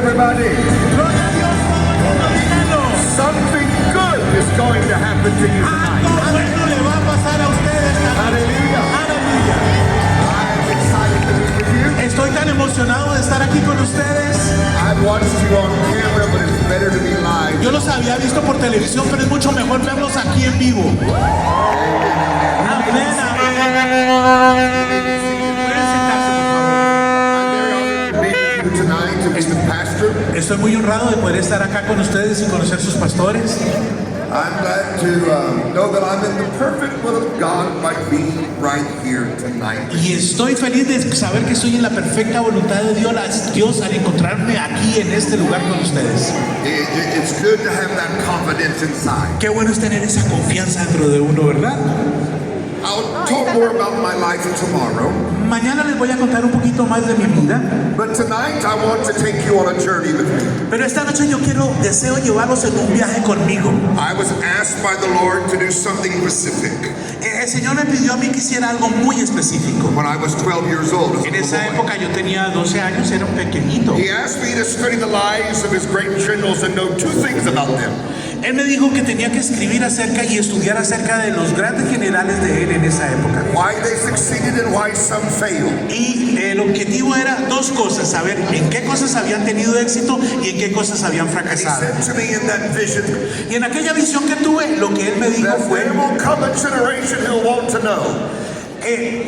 everybody. Gloria a Dios, todo el mundo, díganlo. Something good is going to happen to you tonight. Algo bueno le va a pasar a ustedes esta noche. Hallelujah. Aleluya. I'm excited to be with you. Estoy tan emocionado de estar aquí con ustedes. I've watched you on camera, but it's better to be live. Yo los había visto por televisión, pero es mucho mejor verlos aquí en vivo. Amén, amén. Estoy muy honrado de poder estar acá con ustedes y conocer sus pastores. I'm glad to know that I'm in the perfect will of God by being right here tonight. Y estoy feliz de saber que estoy en la perfecta voluntad de Dios al encontrarme aquí en este lugar con ustedes. It's good to have that confidence inside. Qué bueno es tener esa confianza dentro de uno, ¿verdad? I'll talk more about my life tomorrow. Mañana les voy a contar un poquito más de mi vida. But tonight I want to take you on a journey with me. Pero esta noche deseo llevarlos en un viaje conmigo. I was asked by the Lord to do something specific. El Señor me pidió a mí que hiciera algo muy específico. When I was 12 years old. En esa época yo tenía 12 años, era un pequeñito. He asked me to study the lives of his great generals and know two things about them. Él me dijo que tenía que escribir acerca y estudiar acerca de los grandes generales de él en esa época. Why they succeeded and why some failed. Y el objetivo era dos cosas, saber en qué cosas habían tenido éxito y en qué cosas habían And he fracasado. said to me in that vision, Y en aquella visión que tuve, lo que él me dijo that fue: there will come a generation who will want to know.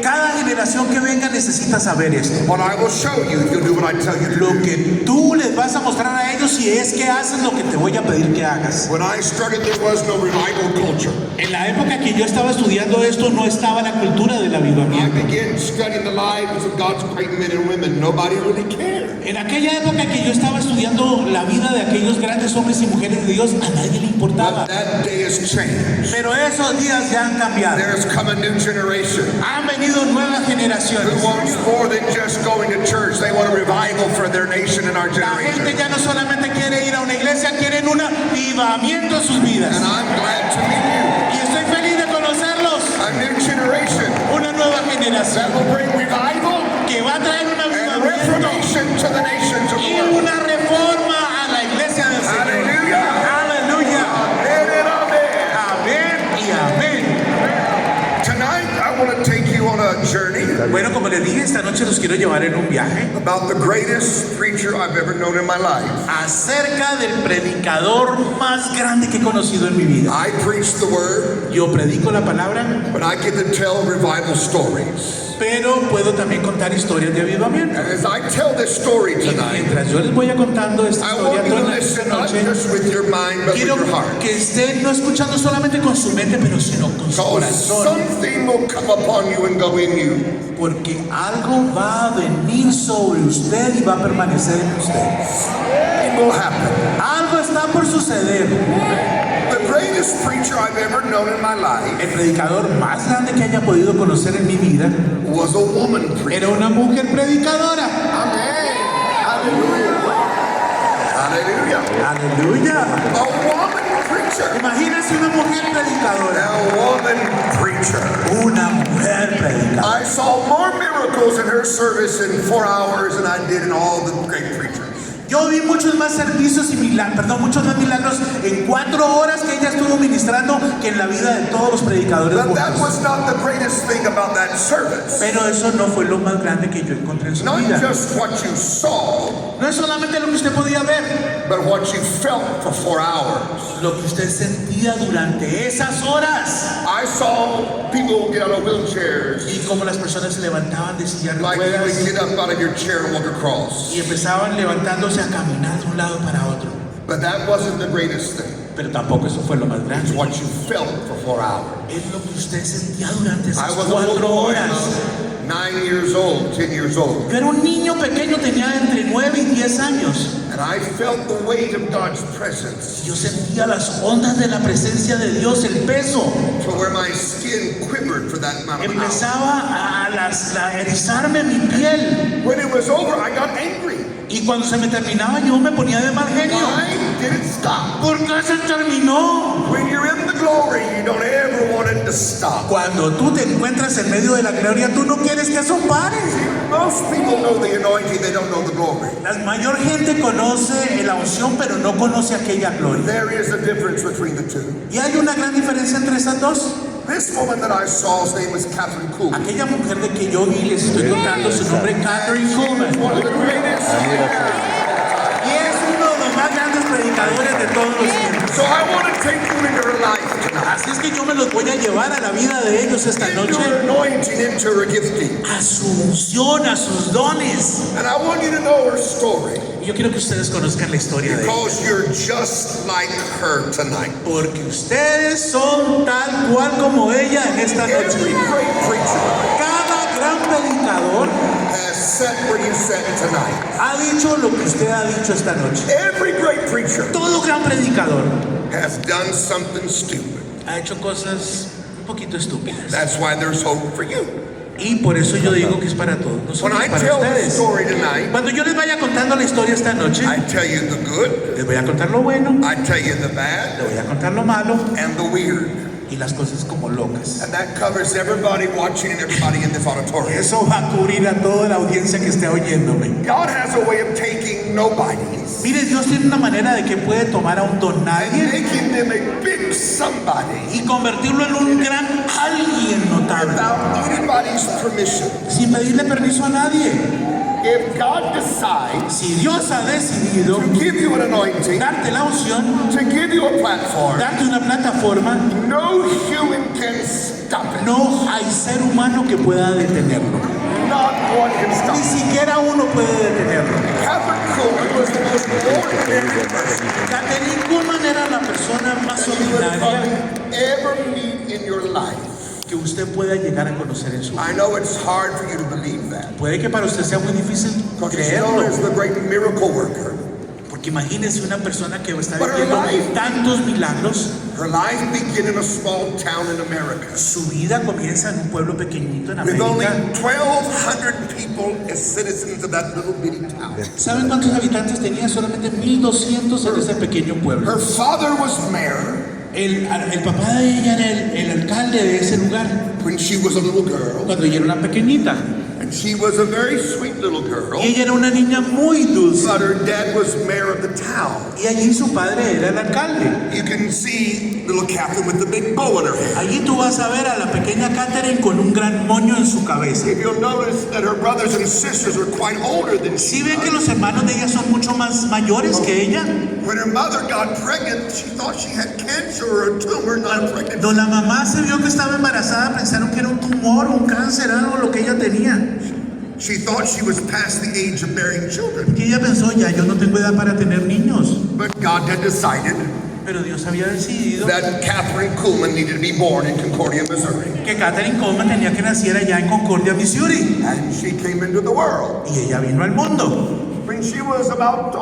cada generación que venga necesita saber esto. What I will show you if you'll do what I tell you to Lo do. que tú les vas a mostrar a ellos, si es que haces lo que te voy a pedir que hagas. When I started, there was no revival culture. En la época que yo estaba estudiando esto, no estaba la cultura del I avivamiento. began studying the lives of God's great men and women. Nobody really cared. En aquella época que yo estaba estudiando la vida de aquellos grandes hombres y mujeres de Dios, a nadie le importaba. But that day has changed. Pero esos días ya han cambiado. There has come a new generation Han venido nuevas generaciones. who wants more than just going to church. They want a revival for their nation and our La gente generation. ya no solamente quiere ir a una iglesia, quieren un avivamiento en sus vidas. And I'm glad to meet Y estoy feliz de conocerlos. you. A new generation Una nueva generación that will bring revival que va a traer un and avivamiento reformation to the nations of the y world. una reforma a la iglesia del Señor. Hallelujah. Aleluya. Amen and amen. Amén y amén. Tonight, I want to take you on a journey Bueno, como les dije, esta noche los quiero llevar en un viaje about the greatest preacher I've ever known in my life. acerca del predicador más grande que he conocido en mi vida. I preach the word, Yo predico la palabra, but I get to tell revival stories. pero puedo también contar historias de avivamiento. And as I tell this story Y tonight, mientras yo les voy contando esta I historia want you to toda esta listen not noche, just with your mind, but with quiero your heart. que estén no escuchando solamente con su mente, pero sino con su Because corazón. something will come upon you and go in you. Porque algo va a venir sobre usted y va a permanecer en usted. It will happen. Algo está por suceder. The greatest preacher I've ever known in my life El predicador más grande que haya podido conocer en mi vida was a woman preacher. era una mujer predicadora. Amen. Hallelujah. Hallelujah. Aleluya. A woman preacher. Imagínense una mujer predicadora. A woman preacher. Una mujer predicadora. I saw more miracles in her service in 4 hours than I did in all the great preachers. Yo vi muchos más servicios y muchos más milagros en 4 horas que ella estuvo ministrando que en la vida de todos los predicadores But that juntos. was not the greatest thing about that service. Pero eso no fue lo más grande que yo encontré en su Not vida. just what you saw, No es solamente lo que usted podía ver, but what you felt for 4 hours. lo que usted sentía durante esas horas. I saw people get out of wheelchairs, Y como las personas se levantaban de silla de like you ruedas would get up out of your chair and walk across. y empezaban levantándose a caminar de un lado para otro. But that wasn't the greatest thing. Pero tampoco eso fue lo más It's grande. what you felt for 4 hours. Es lo que usted sentía durante I esas was a little 4 boy, horas. about 9 years old, 10 years old. Yo era un niño pequeño, tenía entre 9 y 10 años. And I felt the weight of God's presence Yo sentía las ondas de la presencia de Dios, el peso. to where my skin quivered for that amount of hours. Empezaba a erizarme mi piel. When it was over, I got angry. Y cuando se me terminaba yo me ponía de mal genio. Why did it stop? ¿Por qué se terminó? When you're in the glory, you don't ever want it to stop. Cuando tú te encuentras en medio de la gloria, tú no quieres que eso pare. Most people know the anointing, they don't know the glory. La mayor gente conoce la unción, pero no conoce aquella gloria. There is a difference between the two. Y hay una gran diferencia entre esas dos. This woman that I saw, his name was Catherine Kuhlman. Aquella mujer de que yo vi, les estoy contando su nombre, Catherine Kuhlman. One of the greatest. Y es uno de los más grandes predicadores de todos los tiempos. So I want to take you into her life tonight. Así es que yo me los voy a llevar a la vida de ellos esta Into noche, her anointing, into her gifting. a su unción, a sus dones. And I want you to know her story. Y yo quiero que ustedes conozcan la historia de ella. Because you're just like her tonight. Porque ustedes son tal cual como ella en esta Every noche. great preacher Cada gran predicador has said what you said tonight. ha dicho lo que usted ha dicho esta noche. Every great preacher Todo gran predicador has done something stupid. ha hecho cosas un poquito estúpidas. That's why there's hope for you. Y por eso yo digo que es para todos When nosotros, I para tell the ustedes. story tonight, Cuando yo les vaya contando la historia esta noche, I tell you the good, les voy a contar lo bueno, I tell you the bad, les voy a contar lo malo and the weird. y las cosas como locas. And that covers everybody watching and everybody in this auditorium. Eso va a cubrir a toda la audiencia que esté oyéndome. God has a way of taking nobodies Mire, Dios tiene una manera de que puede tomar a un don and nadie making them a big somebody y convertirlo en un gran alguien notable, without anybody's permission. sin pedirle permiso a nadie. If God decides Si Dios ha decidido to give you an anointing, darte la unción, to give you a platform, darte una plataforma, no human can stop it. no hay ser humano que pueda detenerlo. Not one can stop Ni it. siquiera uno puede detenerlo. Catherine Kuhlman was the most ordinary person Catherine Kuhlman era la persona más that you would ordinaria probably ever meet in your life. que usted pueda llegar a conocer en su vida. I know it's hard for you to believe that. Puede que para usted sea muy difícil Because she's known creerlo, as the great miracle worker. porque imagínese una persona que está But her viviendo life- tantos milagros. Her life began in a small town in America. Su vida comienza en un pueblo pequeñito en With only América. 1,200 people as citizens of that little bitty town. ¿Saben cuántos habitantes tenía? Solamente 1,200 en ese pequeño pueblo. Her father was mayor El papá de ella era el alcalde de ese lugar when she was a little girl. cuando ella era una pequeñita. And she was a very sweet little girl. Y ella era una niña muy dulce. But her dad was mayor of the town. Y allí su padre era el alcalde. You can see little Catherine with the big bow in her hair. Allí tú vas a ver a la pequeña Catherine con un gran moño en su cabeza. If you'll notice that her brothers and sisters are quite older than she Si ven que was. los hermanos de ella son mucho más mayores que ella. When her mother got pregnant, she thought she had cancer or a tumor, not a pregnancy. Cuando la mamá se vio que estaba embarazada, pensaron que era un tumor, un cáncer, algo lo que ella tenía. She thought she was past the age of bearing children. Que ella pensó, ya yo no tengo edad para tener niños. But God had decided Pero Dios había decidido that Catherine Kuhlman needed to be born in Concordia, Missouri. que Catherine Coleman tenía que nacer allá en Concordia, Missouri. And she came into the world. Y ella vino al mundo. When she was about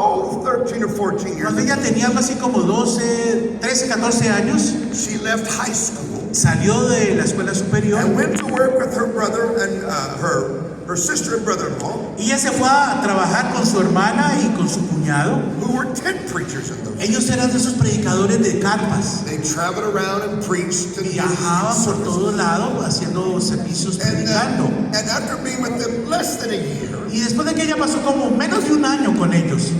13 or 14 years Cuando old, ella tenía algo así como 12, 13, 14 años, she left high school salió de la escuela superior and went to work with her brother and her sister and brother-in-law, y ella se fue a trabajar con su hermana y con su cuñado. who were tent preachers in those days. Ellos eran de esos predicadores de carpas. They traveled around and preached and Viajaban por todos lados haciendo servicios predicando. and after being with them less than a year, Y después de que ella pasó como menos de un año con ellos,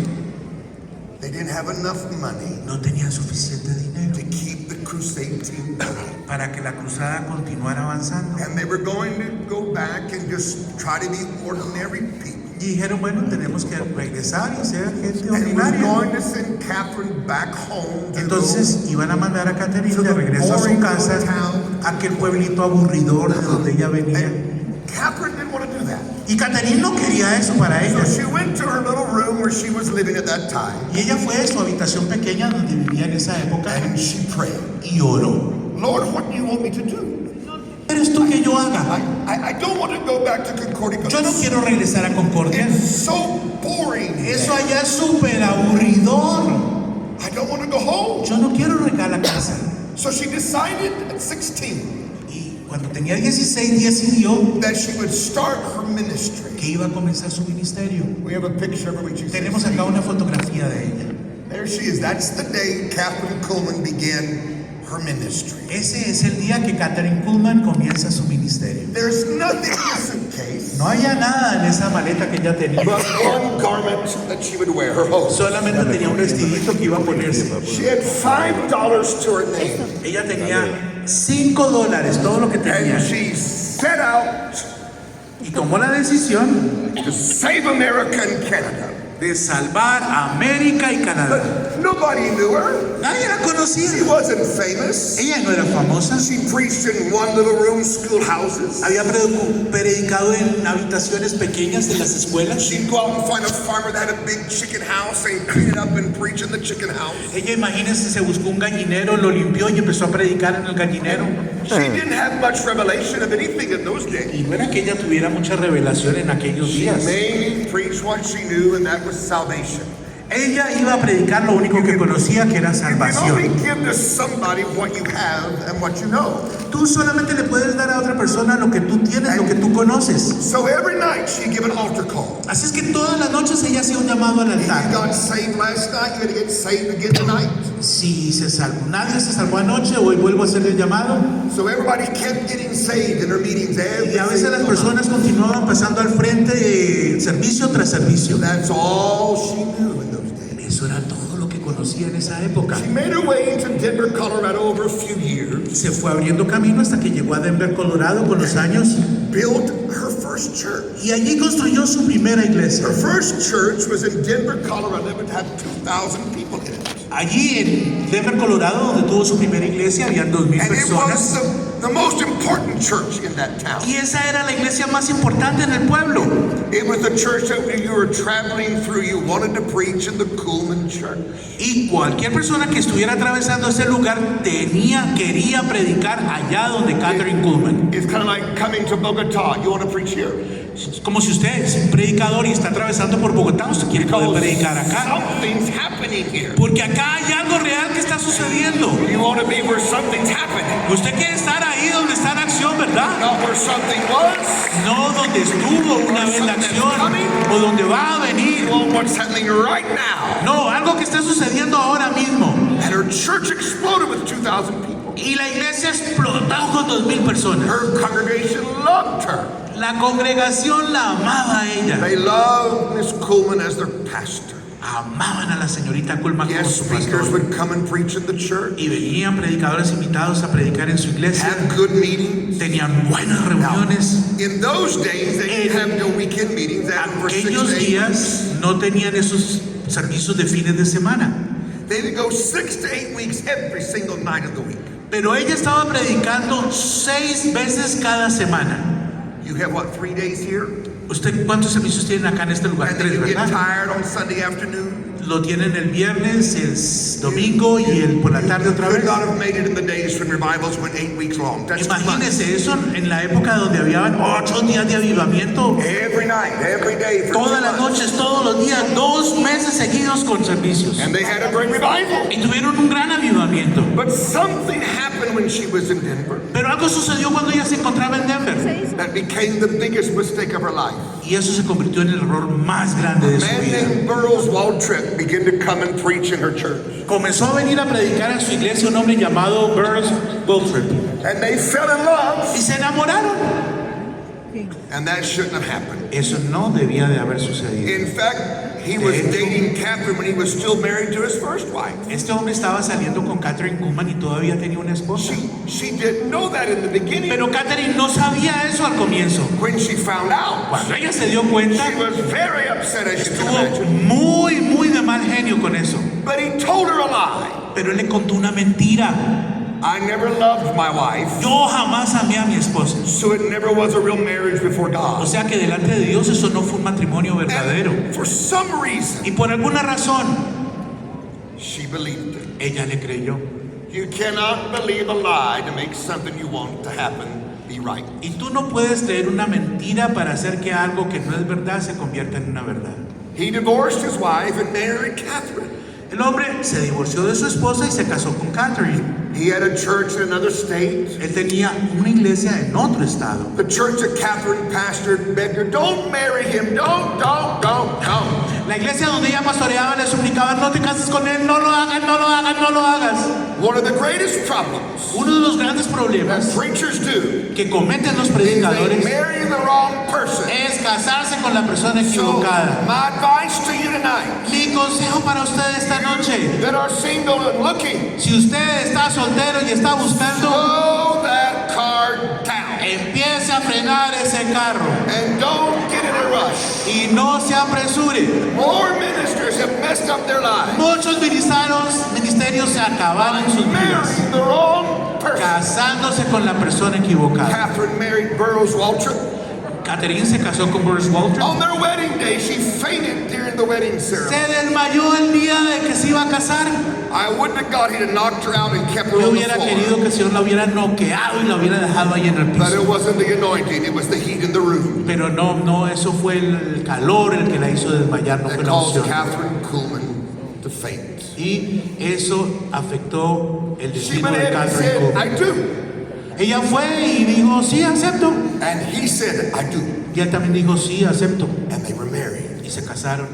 they didn't have enough money no tenían suficiente dinero to keep the crusade team going. para que la cruzada continuara avanzando. And they were going to go back and just try to be ordinary people. Y dijeron, bueno, tenemos que regresar y ser gente And we're ordinaria. going to send Catherine back home to Entonces iban a mandar a Catherine de regreso a su boring casa, town. aquel pueblito aburridor de donde ella venía. And Catherine didn't want to do that. Y Catherine no quería eso para So ella. she went to her little room where she was living at that time. Y ella fue a su habitación pequeña donde vivía en esa época And she prayed, y oró. Lord, what do you want me to do? ¿Eres tú que yo haga? I don't want to go back to Concordia. Yo no quiero regresar a Concordia. It's so boring. Eso allá es súper aburridor. I don't want to go home. Yo no quiero regresar a la casa. So she decided at 16 Y cuando tenía 16, decidió that she would start her ministry. que iba a comenzar su ministerio. We have a picture of her when she's Tenemos acá una fotografía de ella. There she is. That's the day Catherine Kuhlman began her ministry. Ese es el día que Kathryn Kuhlman comienza su ministerio. There's nothing in the suitcase No había nada en esa maleta que ella tenía. but one garment that she would wear, her hose. Solamente tenía un vestidito que iba a ponerse. She had $5 to her name, Ella tenía $5, todo lo que tenía. and she set out Y tomó la decisión to save America and Canada. de salvar a América y Canadá. But nobody knew her. Nadie la She conocía. wasn't famous. Ella no era famosa. She preached in one little room schoolhouses. Había predicado en habitaciones pequeñas de las escuelas. She'd go out and find a farmer that had a big chicken house and clean it up and preach in the chicken house. Ella, imagínense, se buscó un gallinero, lo limpió y empezó a predicar en el gallinero. She didn't have much revelation of anything in those days. Y no era que ella tuviera mucha revelación en aquellos She días. mainly preached what she knew, and that was salvation. Ella iba a predicar lo único que conocía, que era You can only salvación. give to somebody what you have and what you know. Tú solamente le puedes dar a otra persona lo que tú tienes, lo que tú conoces. So every night she'd give an altar call. Así es que todas las noches ella hacía un llamado al If you altar. got saved last night, you got to get saved again tonight. Si se salvó, nadie se salvó anoche, hoy vuelvo a hacer el llamado. So everybody kept getting saved in her meetings every Y a veces las single night. personas continuaban pasando al frente servicio tras servicio. That's all she knew in those days. Eso era todo lo que conocía en esa época. She made her way into Denver, Colorado over a few years, Se fue abriendo camino hasta que llegó a Denver, Colorado con los años. built her first church. Y allí construyó su primera iglesia. Her first church was in Denver, Colorado. It would have 2,000 people in it. Allí en Denver, Colorado, donde tuvo su primera iglesia, habían 2,000 And it was personas. the most important church in that town. Y esa era la iglesia más importante en el pueblo. It was the church that when you were traveling through, you wanted to preach in the Kuhlman Church. Y cualquier persona que estuviera atravesando ese lugar quería predicar allá donde Kathryn Kuhlman. It's kind of like coming to Bogota. You want to preach here? Es como si usted es un predicador y está atravesando por Bogotá, usted quiere poder predicar acá. Something's happening here. Porque acá hay algo real que está sucediendo. You want to be where something's happening, Usted quiere estar ahí donde está la acción, ¿verdad? not where something was. No donde estuvo una vez la acción o donde va a venir. You want what's happening right now. No, algo que está sucediendo ahora mismo. And her church exploded with 2,000 people. Y la iglesia explotó con 2,000 personas. Her congregation loved her. La congregación la amaba a ella. They loved Miss Kuhlman as their pastor. Amaban a la señorita Kuhlman como Guest su speakers pastor. would come and preach in the church. Y venían predicadores invitados a predicar en su iglesia. Have good meetings. Tenían buenas reuniones. In those days, they didn't have no weekend meetings. They had them for 6 Aquellos to 8 días weeks. no tenían esos servicios de fines de semana. They would go 6 to 8 weeks every single night of the week. Pero ella estaba predicando 6 veces cada semana. You have what, 3 days here? ¿Usted cuántos servicios tienen acá en este lugar? And then 3, you get ¿verdad? tired on Sunday afternoon. Lo tienen el viernes, el domingo y el por la tarde otra Could vez. not have made it in the days when revivals went 8 weeks long. That's too much. Imagínese eso en la época donde había 8 días de avivamiento. Every night, every day, for Todas 2 las months. noches, todos los días, 2 meses seguidos con servicios. And they had a great revival. Y tuvieron un gran avivamiento. But something happened when she was in Denver Pero algo sucedió cuando ella se encontraba en Denver. that became the biggest mistake of her life. Y eso se convirtió en el error más grande A de su man vida. named Burroughs Waltrip began to come and preach in her church. Comenzó a venir a predicar en su iglesia un hombre llamado Burroughs Waltrip. And they fell in love. Y se enamoraron. And that shouldn't have happened. Eso no debía de haber sucedido. In fact, he was dating Catherine when he was still married to his first wife. Este hombre estaba saliendo con Kathryn Kuhlman y todavía tenía una esposa. She didn't know that in the beginning. Pero Kathryn no sabía eso al comienzo. When she found out, Cuando ella se dio cuenta, she was very upset, as you can estuvo imagine. muy de mal genio con eso. But he told her a lie. Pero él le contó una mentira. I never loved my wife, Yo jamás amé a mi esposa. so it never was a real marriage before O God. sea que delante de Dios eso no fue un matrimonio verdadero. And for some reason, Y por alguna razón, she believed it. ella le creyó. You cannot believe a lie to make something you want to happen be right. Y tú no puedes creer una mentira para hacer que algo que no es verdad se convierta en una verdad. He divorced his wife and married Catherine. El hombre se divorció de su esposa y se casó con Kathryn. He had a church in another state. Él tenía una iglesia en otro estado. The church that Catherine pastored begged her, don't marry him, don't. La iglesia donde ella pastoreaba le suplicaba, no te cases con él, no lo hagas, no lo hagas, no lo hagas. One of the greatest problems Uno de los grandes problemas that preachers do que cometen los is they predicadores marry the wrong person. es casarse con la persona So, equivocada. my advice to you tonight Mi consejo para usted esta noche, that are single and looking, si usted está soltero y está buscando, slow that car down empiece a frenar ese carro and don't get in a rush. y no se apresure. More ministers have messed up their lives. Muchos ministerios se acabaron sus vidas Marrying the wrong person. casándose con la persona equivocada. Catherine married Burroughs Waltrip. Catherine se casó con Boris Walter. On their wedding day, she fainted during the wedding ceremony. Se desmayó el día de que se iba a casar. I wouldn't have got he'd have knocked her out and kept her Yo on the hubiera floor. querido que el Señor la hubiera noqueado y la hubiera dejado ahí en el But it piso. wasn't the anointing, it was the heat in the room Pero no, eso fue el calor el que la hizo desmayar, no fue that la caused unción. Catherine Kuhlman to faint. Y eso afectó el She destino went de ahead and Catherine said, Cook. I do. Ella fue y dijo, sí, acepto. And he said, I do. Y él también dijo, sí, acepto. And they were married. Y se casaron.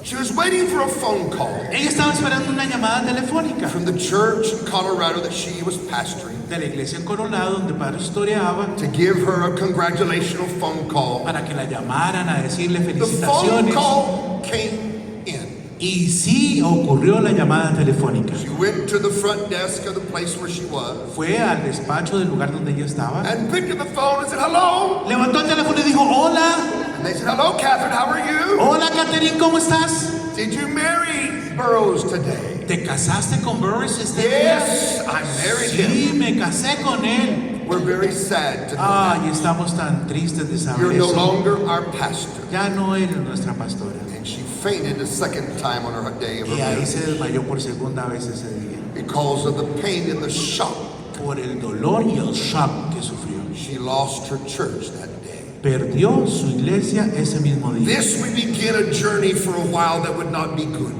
She was waiting for a phone call Ella estaba esperando una llamada telefónica from the church in Colorado that she was pastoring de la iglesia en Coronado, donde padre historiaba, to give her a congratulational phone call. para que la llamaran a decirle The phone felicitaciones. call came in. Y sí ocurrió la llamada telefónica. She went to the front desk of the place where she was Fue al despacho del lugar donde ella estaba. and picked up the phone and said, hello. Levantó el teléfono y dijo, hola, And they said, hello, Catherine, how are you? hola Catherine, ¿cómo estás? Did you marry Burroughs today? ¿Te casaste con Burris este día? Yes, I married him. Sí, me casé con él. We're very sad to know Ay, estamos tan tristes de that. You're saber no eso. longer our pastor. Ya no eres nuestra pastora. And she fainted a second time on her day of her Y ahí marriage se desmayó por segunda vez ese día. because of the pain and the shock. Por el dolor y el shock que sufrió. She lost her church that day. Perdió su iglesia ese mismo día. This we begin a journey for a while that would not be good.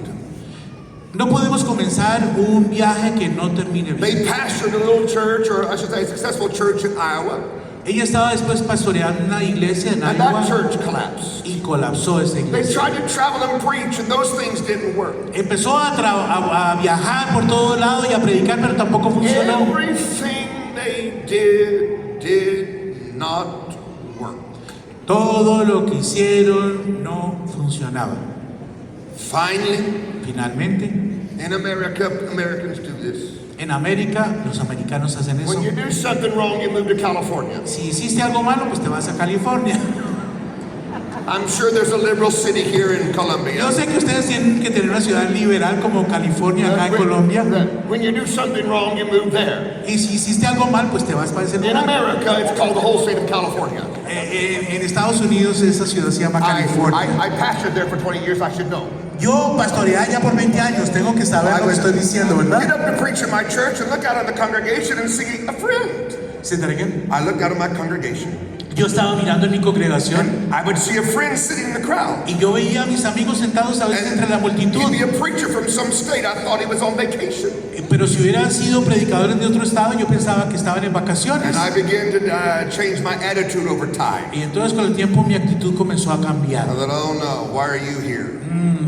No podemos comenzar un viaje que no termine They bien. pastored a little church, or I should say a successful church in Iowa, Ella estaba después pastoreando una iglesia en and that Iowa church collapsed. y colapsó esa They iglesia. tried to travel and preach, and those things didn't work. Empezó a viajar por todo lado y a predicar, pero tampoco funcionó. Everything they did not work. Todo lo que hicieron no funcionaba. Finally, Finalmente, in America, Americans do this. en América, los americanos hacen eso. When you do something wrong, you move to California. Si hiciste algo malo, pues te vas a California. I'm sure there's a liberal city here in Colombia. Yo sé que ustedes tienen que tener una ciudad liberal como California, acá en Colombia. When you do something wrong, you move there. Y si hiciste algo mal, pues te vas para ese In lugar. America, it's called the whole state of California. En Estados Unidos esa ciudad se llama California. I pastored there for 20 years, I should know. Yo pastoreé allá por 20 años, tengo que saber lo que estoy diciendo, Get ¿verdad? up to preach in my church and look out at the congregation and see a friend. ¿Se entregan? I looked out at my congregation. Yo estaba mirando en mi congregación I would see a friend sitting in the crowd. y yo veía a mis amigos sentados a veces entre la multitud. He'd be a preacher from some state. I thought he was on vacation. Pero si hubieran sido predicadores de otro estado, yo pensaba que estaban en vacaciones. And I began to change my attitude over time. Y entonces con el tiempo mi actitud comenzó a cambiar. I thought, oh no, why are you here?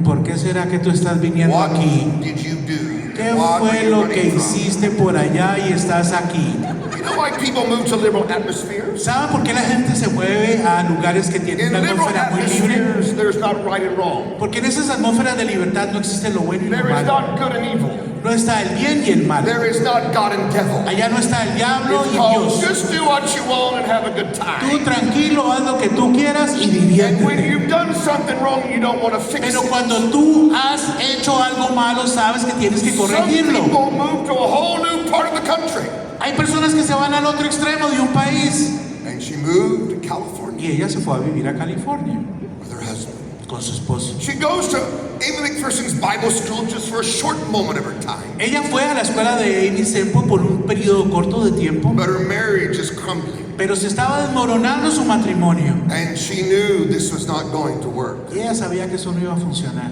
¿Por qué será que tú estás viniendo What aquí? did you do? ¿Qué What are fue you lo que running from? hiciste por allá y estás aquí? You know why people move to liberal atmospheres? ¿Saben por qué la gente se mueve a lugares que tienen In una liberal atmósfera muy libre? atmospheres, there's not right and wrong. Porque en esas atmósferas de libertad no existe lo bueno y lo There is malo. not good and evil. No está el bien y el mal. There is not God and devil. Allá no está el diablo It's y called Dios. just do what you want and have a good Tú time. tranquilo, haz lo que tú quieras y And when diviértete. you've done something wrong, you don't want to fix Pero it. cuando tú has hecho algo malo, sabes que tienes que Some corregirlo. people move to a whole new part of the country. Hay personas que se van al otro extremo de un país. And she moved to California Y ella se fue a vivir a California with her husband. con su esposo. She goes to Amy McPherson's Bible School just for a short moment of her time. Ella fue a la escuela de Amy Semple por un periodo corto de tiempo, But her marriage is crumbling. pero se estaba desmoronando su matrimonio. And she knew this was not going to work. Y ella sabía que eso no iba a funcionar.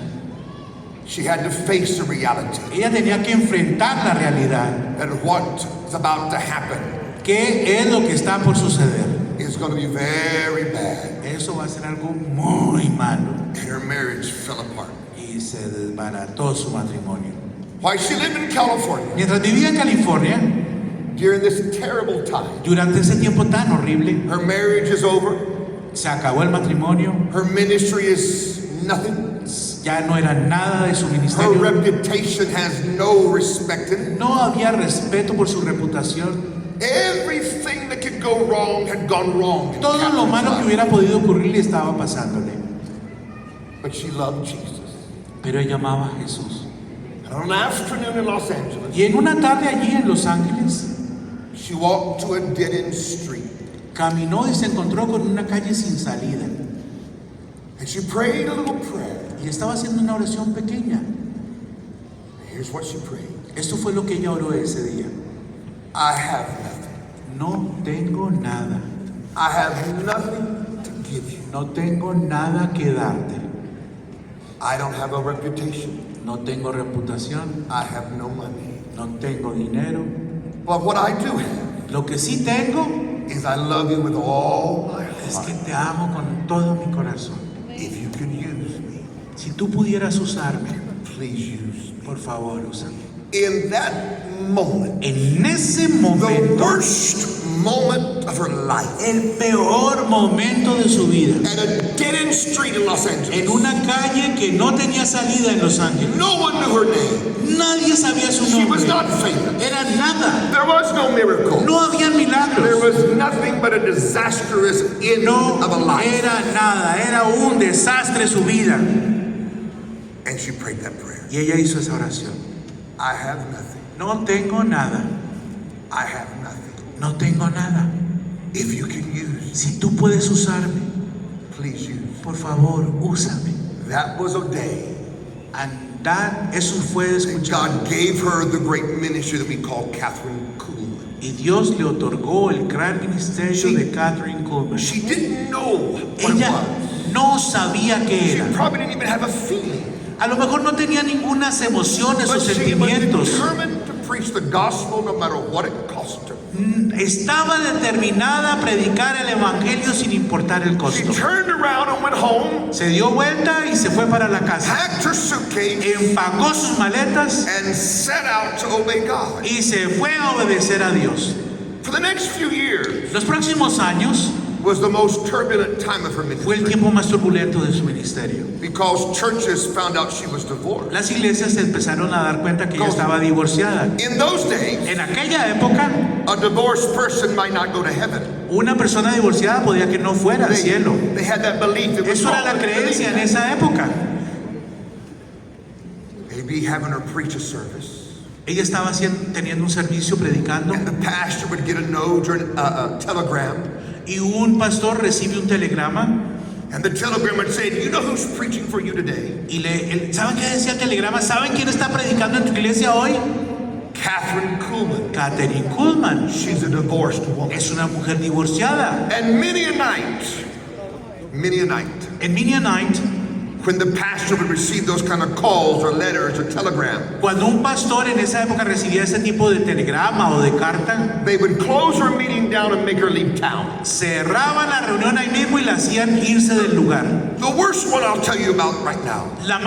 She had to face the reality Ella tenía que enfrentar la realidad. that what is about to happen ¿Qué es lo que está por suceder? is going to be very bad. Eso va a ser algo muy malo. And her marriage fell apart. Y se desbarató su matrimonio. While she lived in California, Mientras vivía en California, during this terrible time, durante ese tiempo tan horrible, her marriage is over. se acabó el matrimonio, Her ministry is nothing. ya no era nada de su Her ministerio, reputation has no respect in it. no había respeto por su reputación. Everything that could go wrong had gone wrong. in Todo lo Catherine's malo que life. hubiera podido ocurrir le estaba pasándole. But she loved Jesus. Pero ella amaba a Jesús. And on an afternoon in Los Angeles, Y en una tarde allí en Los Ángeles, she walked to a dead-end street. caminó y se encontró con una calle sin salida. And she prayed a little prayer. Y estaba haciendo una oración pequeña. Here's what she prayed. Esto fue lo que ella oró ese día. I have nothing. No tengo nada. I have nothing to give you. No tengo nada que darte. I don't have a reputation. No tengo reputación. I have no money. No tengo dinero. But what I do have Lo que sí tengo is I love you with all my es que heart. te amo con todo mi corazón. If you could use me, Si tú pudieras usarme, please use me. por favor, úsame. In that moment, En ese the momento, worst moment of her life, el peor momento de su vida, at a dead-end street in Los en Angeles, una calle que no tenía salida en Los Ángeles. no one knew her name. Nadie sabía su She was nombre. not famous. Era nada. There was no miracle. No había There milagros. was nothing but a disastrous end No of a life. era nada. Era un desastre su vida. And she prayed that prayer. Y ella hizo esa oración. I have nothing. No tengo nada. I have nothing. No tengo nada. If you can use, Si tú puedes usarme, please use. por favor, úsame. That was a day And that, eso fue that escuchado. God gave her the great ministry that we call Catherine Kuhlman. Y Dios le otorgó el gran ministerio de Catherine Kuhlman. She didn't know what Ella it was. no sabía qué She era. probably didn't even have a feeling. A lo mejor no tenía ninguna emociones o But she was sentimientos. determined to preach the gospel no matter what it cost her. Estaba determinada a predicar el evangelio sin importar el She costo. turned around and went home, Se dio vuelta y se fue para la casa. packed her suitcase, Empacó sus maletas and set out to obey God. y se fue a obedecer a Dios. For the next few years Los próximos años was the most turbulent time of her fue el ministry tiempo más turbulento de su ministerio. because churches found out she was divorced. Las iglesias se empezaron a dar cuenta que ella estaba divorciada. In those days, En aquella época, a divorced person might not go to heaven. una persona divorciada podía que no fuera al cielo. They had that belief. It was Eso era la wrong. creencia en esa época. They'd be having her preach a service, Ella estaba teniendo un servicio predicando and the pastor would get a note or a telegram, y un pastor recibe un telegrama and the telegram would say, "Do you know who's preaching for you today? y ¿saben qué decía el telegrama? ¿Saben quién está predicando en tu iglesia hoy? Catherine Kuhlman. Catherine Kuhlman. She's a divorced woman." Es una mujer divorciada. And many a night, En Mennonite, when the pastor would receive those kind of calls or letters or telegrams, cuando un pastor en esa época recibía ese tipo de telegrama o de carta, they would close her meeting down and make her leave town. cerraban la reunión ahí mismo y la hacían irse del lugar. The worst one I'll tell you about right now. La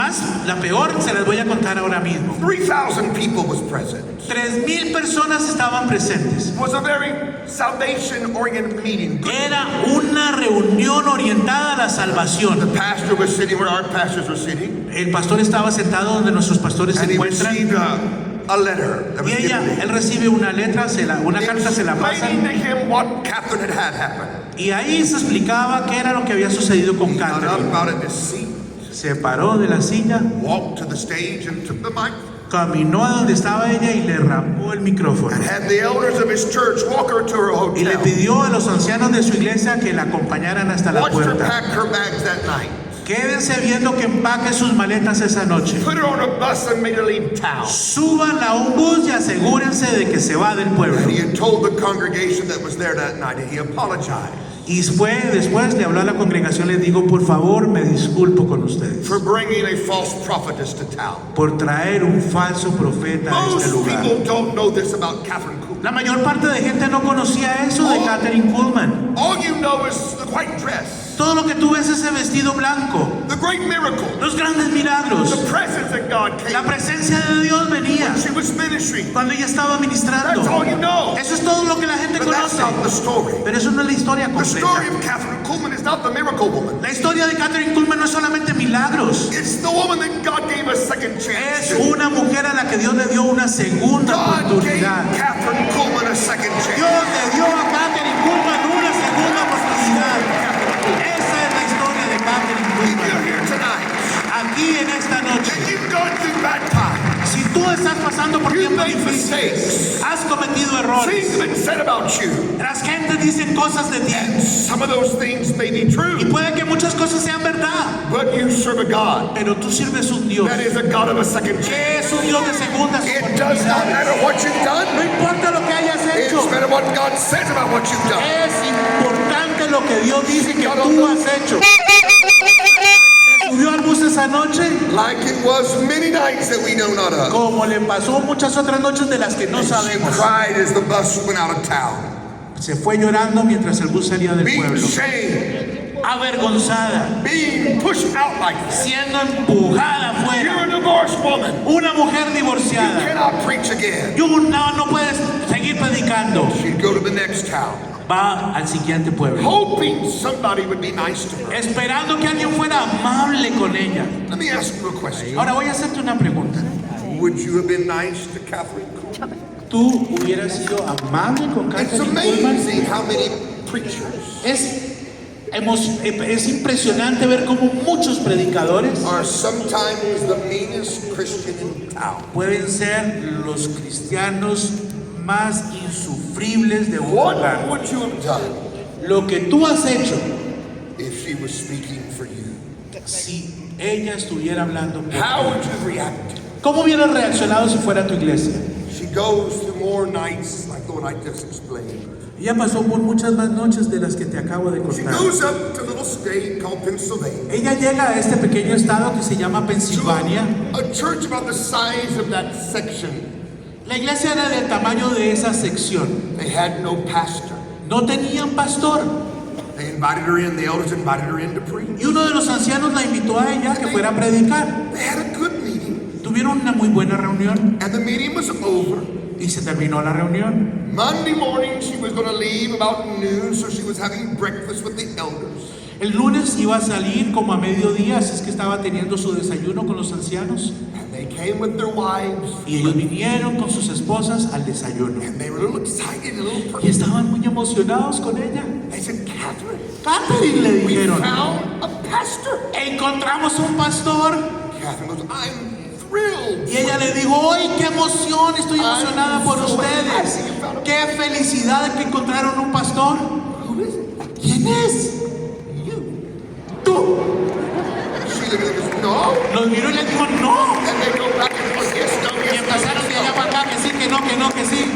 peor se las voy a contar ahora mismo. 3,000 people was present. 3,000 personas estaban presentes. It was a very salvation-oriented meeting. Era una reunión orientada a la The salvación. pastor was sitting where our pastors were sitting, El pastor estaba sentado donde nuestros pastores se and he encuentran. received a letter that Y was given to él him, recibe una letra, una carta, se la explaining to pasan. him what Catherine had happened. Y ahí se explicaba qué era lo que había sucedido con He got Catherine. up out of his seat, Se paró de la silla, walked to the stage, and took the mic, caminó a donde estaba ella y le rapó el micrófono. and had the elders of his church walk her to her Y le hotel. pidió a los ancianos de su iglesia que la acompañaran hasta la Watched her puerta. pack her bags that night, Quédense viendo que empaque sus maletas esa noche. put her on a bus, and made her leave town. Súbanla a un bus y asegúrense de que se va del pueblo. And he had told the congregation that was there that night, and he apologized. Y después le habló a la congregación, les digo, por favor, me disculpo con ustedes for bringing a false prophetess to town. por traer un falso profeta a este Most lugar. people don't know this about Catherine Kuhlman. La mayor parte de gente no conocía eso de Kathryn Kuhlman. All you know is the white dress, Todo lo que tú ves es ese vestido blanco, the great miracle, los grandes milagros, the presence that God la came. presencia de Dios venía She was ministering. cuando ella estaba ministrando. That's all you know. Eso es todo lo que la gente But that's conoce. not the story. Pero eso no es la historia The story completa. of Catherine Kuhlman is not the miracle woman. La historia de Kathryn Kuhlman no es solamente milagros. It's the woman that God gave a second chance Es to. una mujer a la que Dios le dio una segunda God gave oportunidad. Catherine Kuhlman a second chance. Dios le dio a Kathryn Kuhlman una segunda oportunidad. Esa es la historia de Kathryn If Kuhlman. you're here tonight Aquí en esta noche, and you've gone through bad times, si tú estás pasando por you've tiempos made difíciles, mistakes, has cometido errores, things have been said about you, las gentes dicen cosas de ti some of those things may be y true, puede que muchas cosas sean verdad, but you serve a God pero tú sirves un Dios that is a God of a second chance. que es un Dios de segundas It does not oportunidades. matter what you've done. No importa lo que hayas It's hecho, matter what God says about what you've done. es importante lo que Dios dice que tú has hecho. Subió al bus esa noche, Like it was many nights that we know not of. como le pasó muchas otras noches de las que no She sabemos. cried as the bus went out of town. Se fue llorando mientras el bus salía del Being pueblo, shamed, avergonzada, being pushed out like this. siendo empujada You're afuera. a divorced woman. Una mujer You divorciada. cannot preach again. No puedes seguir predicando. She'd go to the next town, Va al siguiente pueblo, hoping somebody would be nice to her. esperando que alguien fuera amable con ella. Let me ask you a question. Ahora voy a hacerte una pregunta. Would you have been nice to Catherine Kuhlman? ¿Tú hubieras sido amable con It's Kathryn Kuhlman? amazing how many preachers Es impresionante ver cómo muchos predicadores are sometimes the meanest Christian in town. pueden ser los cristianos más insufribles de un What lugar. would you have done Lo que tú has hecho, if she was speaking for you? si ella estuviera hablando por How ti, would you have reacted? ¿cómo hubieras reaccionado si fuera tu iglesia? She goes through more nights like the one I just explained. Ella pasó por muchas más noches de las que te acabo de She contar. goes up to a little state called Pennsylvania. Ella llega a este pequeño estado que se llama Pensilvania. A church about the size of that section. La iglesia era del tamaño de esa sección. They had no pastor. No tenían pastor. They invited her in, the elders invited her in to preach. Y uno de los ancianos la invitó a ella que fuera a predicar. They had a good meeting, Tuvieron una muy buena reunión and the meeting was over. y se terminó la reunión. Monday morning, she was going to leave about noon, so she was having breakfast with the elders. El lunes iba a salir como a mediodía, así es que estaba teniendo su desayuno con los ancianos. And they came with their wives, Y ellos vinieron con sus esposas al desayuno. and they were a little excited, a little Y perky. estaban muy emocionados con ella. They said, Catherine, Kathryn, le we dijeron, found a pastor. encontramos un pastor. Catherine goes, I'm thrilled. Y ella le dijo, ¡ay, qué emoción! Estoy emocionada por ustedes. ¡Qué felicidad que encontraron un pastor! Who is it? ¿Quién es? You. Tú. She looked at him and goes, no. Los miró y le dijo, no. And they go back and forth, yes, no, Y yes, no, empezaron de allá yes, para acá, que sí, que no, que no, que sí. no.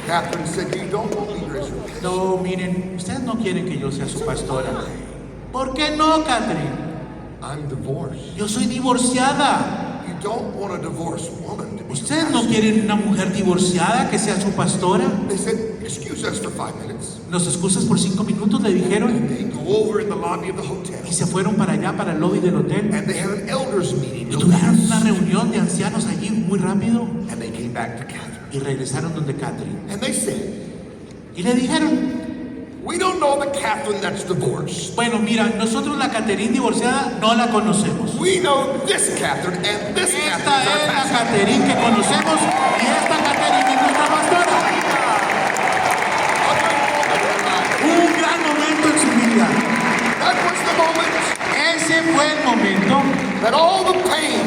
Catherine said, you don't want me to raise your pastor. No, miren, ustedes no quieren que yo sea su pastora. ¿Por qué no, Kathryn? I'm divorced. Yo soy divorciada. You don't want a divorced woman to be your ¿Ustedes no pastor. quieren una mujer divorciada que sea su pastora? They said, excuse us for 5 minutes. ¿Nos excusas por 5 minutos? Le dijeron. They go over in the lobby of the hotel. Y se fueron para allá, para el lobby del hotel. And they had an elders meeting. Y real tuvieron una fast. reunión de ancianos allí muy rápido. And they came back to Catherine. Y regresaron donde Kathryn. And they said, Y le dijeron, we don't know the Catherine that's divorced. bueno, mira, nosotros la Kathryn divorciada no la conocemos. We know this Catherine and this Esta Catherine is our es la pastor. Kathryn que conocemos y esta Kathryn es nuestra pastora. Un gran momento en su vida. That was the moment Ese fue el momento that all the pain,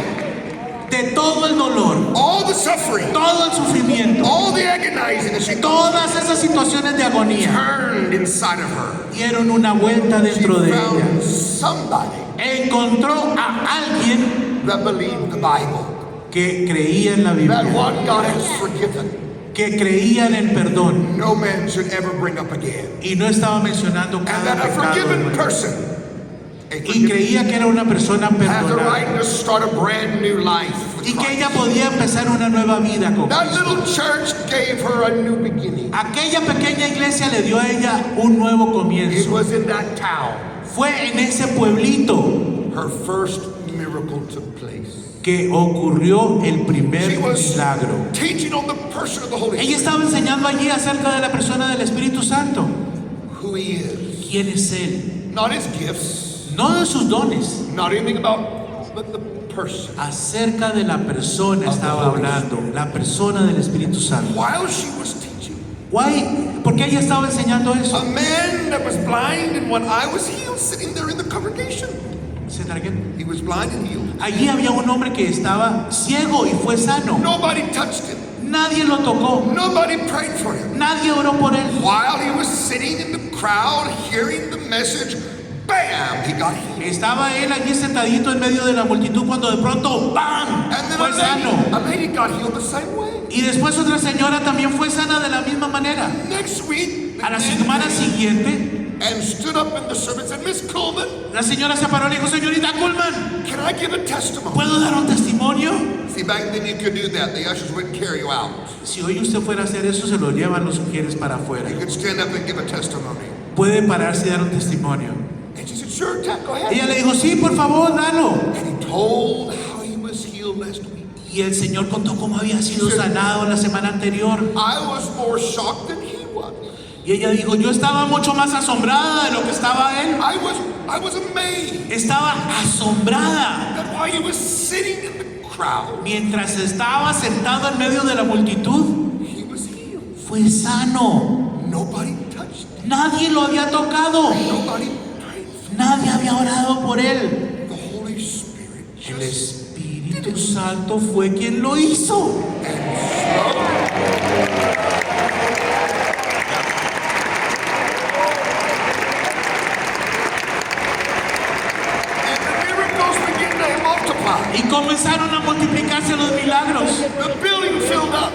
de todo el dolor, all the suffering, todo el sufrimiento, all the agonizing that she todas esas situaciones de agonía turned inside of her. dieron una vuelta She dentro de ella. found somebody Encontró a alguien that believed the Bible, que creía en la that Biblia, what God has forgiven, que que creía en el perdón no man should ever bring up again. y no estaba mencionando And cada that a pecado forgiven nuevo. person Y creía que era una persona has the perdonada right to start a brand new life with y que Christ. ella podía empezar una nueva vida con That Cristo. little church gave her a new beginning. Aquella pequeña iglesia le dio a ella un nuevo It comienzo. was in that town Fue en ese pueblito her first miracle took place. que ocurrió el primer She was milagro. teaching on the person of the Holy Ella Spirit, estaba enseñando allí acerca de la persona del Espíritu Santo. who he is. ¿Quién es Él? Not his gifts, No de sus dones. not anything about, but the person. Acerca de la persona estaba hablando. La persona del Espíritu Santo. While she was teaching, Why? ¿Por qué ella estaba enseñando eso? a man that was blind and one eye was healed sitting there in the congregation. ¿Se target? He was blind and healed. Allí había un hombre que estaba ciego y fue sano. Nobody touched him. Nadie lo tocó. Nobody prayed for him. Nadie oró por él. While he was sitting in the crowd hearing the message, bam, he got healed. Estaba él allí sentadito en medio de la multitud cuando de pronto ¡bam! And then Fue sano. a lady got healed the same way. Y después otra señora también fue sana de la misma manera. Next week, the A la man semana came siguiente, and stood up in the service and Miss Coleman, la señora se paró y le dijo, señorita Kuhlman, can I give a testimony? ¿puedo dar un testimonio? See, back then you could do that. The ushers wouldn't carry you out. Si hoy usted fuera a hacer eso, se lo llevan los sugieres para afuera. You could stand up and give a testimony. Puede pararse y dar un testimonio. And she said, sure, Jack, go ahead. Ella le dijo, sí, por favor, dalo. And he told how he was healed last week. Y el Señor contó cómo había sido sanado la semana anterior. I was more shocked than he was. Y ella dijo, yo estaba mucho más asombrada de lo que estaba él. I was amazed Estaba asombrada. that while he was sitting in the crowd, Mientras estaba sentado en medio de la multitud, he was healed. fue sano. Nobody touched him. Nadie lo había tocado. Nobody prayed for Nadie había orado por él. him. The Holy Spirit El just Espíritu Santo fue quien lo hizo. and the miracles began to multiply. Y comenzaron a multiplicarse los milagros. The building filled up.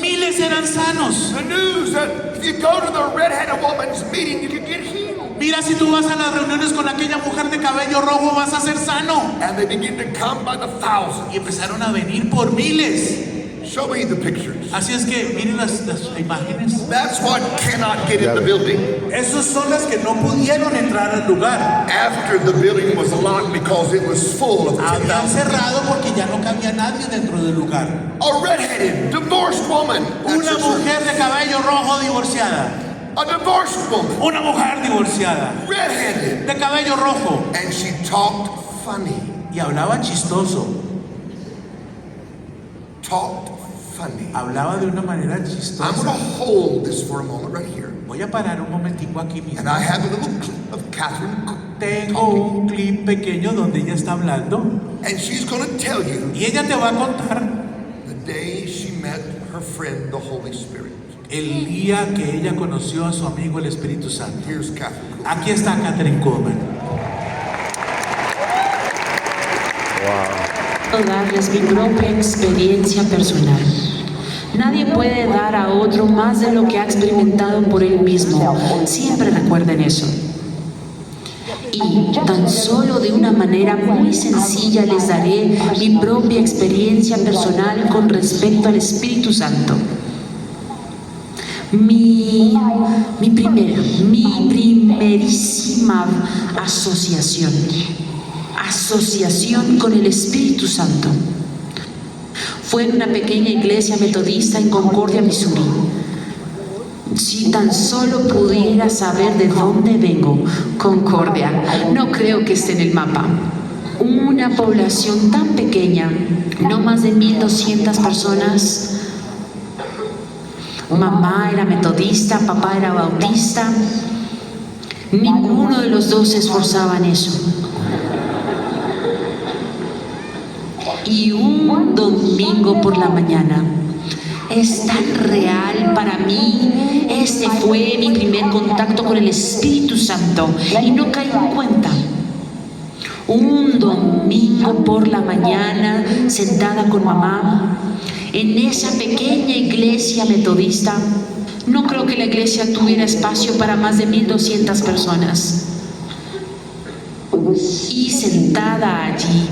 Miles eran sanos. The news that if you go to the red-headed woman's meeting, you can get healed. Mira, si tú vas a las reuniones con aquella mujer de cabello rojo, vas a ser sano. And they begin to come by the thousands. Y empezaron a venir por miles. Show me the pictures. Así es que miren las imágenes. That's what cannot get in the building. Esas son las que no pudieron entrar al lugar. After the building was locked because it was full of Habían 10,000. cerrado porque ya no cabía nadie dentro del lugar. A red-headed, divorced woman. That's Una her church. mujer de cabello rojo divorciada. A divorced woman. Una mujer divorciada. Red-headed. De cabello rojo. And she talked funny. Y hablaba chistoso. Talked funny. Hablaba de una manera I'm going to chistosa. hold this for a moment right here. Voy a parar un momentico aquí mismo. And I have a little clip of Catherine Tengo un clip pequeño donde ella está hablando. and she's going to tell you Y ella te va a contar the day she met her friend, the Holy Spirit. el día que ella conoció a su amigo el Espíritu Santo. Here's Catherine. Aquí está Catherine Kuhlman. Darles mi propia experiencia personal. Nadie puede dar a otro más de lo que ha experimentado por él mismo. Siempre recuerden eso. Y tan solo de una manera muy sencilla les daré mi propia experiencia personal con respecto al Espíritu Santo. Mi primerísima asociación con el Espíritu Santo fue en una pequeña iglesia metodista en Concordia, Missouri. Si tan solo pudiera saber de dónde vengo, Concordia, no creo que esté en el mapa. Una población tan pequeña, no más de 1,200 personas. Mamá era metodista, papá era bautista. Ninguno de los dos se esforzaba en eso. Y un domingo por la mañana, es tan real para mí. Este fue mi primer contacto con el Espíritu Santo y no caí en cuenta. Un domingo por la mañana, sentada con mamá, en esa pequeña iglesia metodista, no creo que la iglesia tuviera espacio para más de 1,200 personas. Y sentada allí,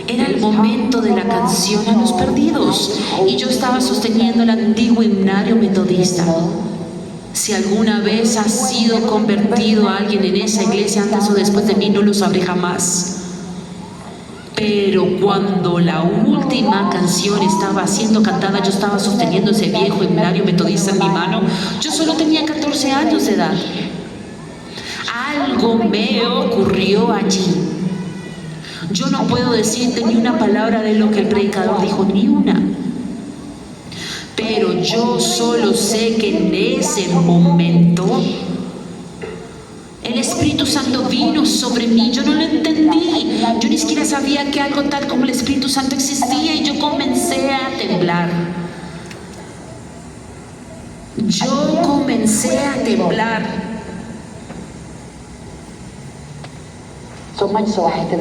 era el momento de la canción a los perdidos y yo estaba sosteniendo el antiguo himnario metodista. Si alguna vez ha sido convertido a alguien en esa iglesia antes o después de mí, no lo sabré jamás. Pero cuando la última canción estaba siendo cantada, yo estaba sosteniendo ese viejo himnario metodista en mi mano. Yo solo tenía 14 años de edad. Algo me ocurrió allí. Yo no puedo decirte ni una palabra de lo que el predicador dijo, ni una. Pero yo solo sé que en ese momento el Espíritu Santo vino sobre mí. Yo no lo entendí. Yo ni siquiera sabía que algo tal como el Espíritu Santo existía y yo comencé a temblar. Yo comencé a temblar.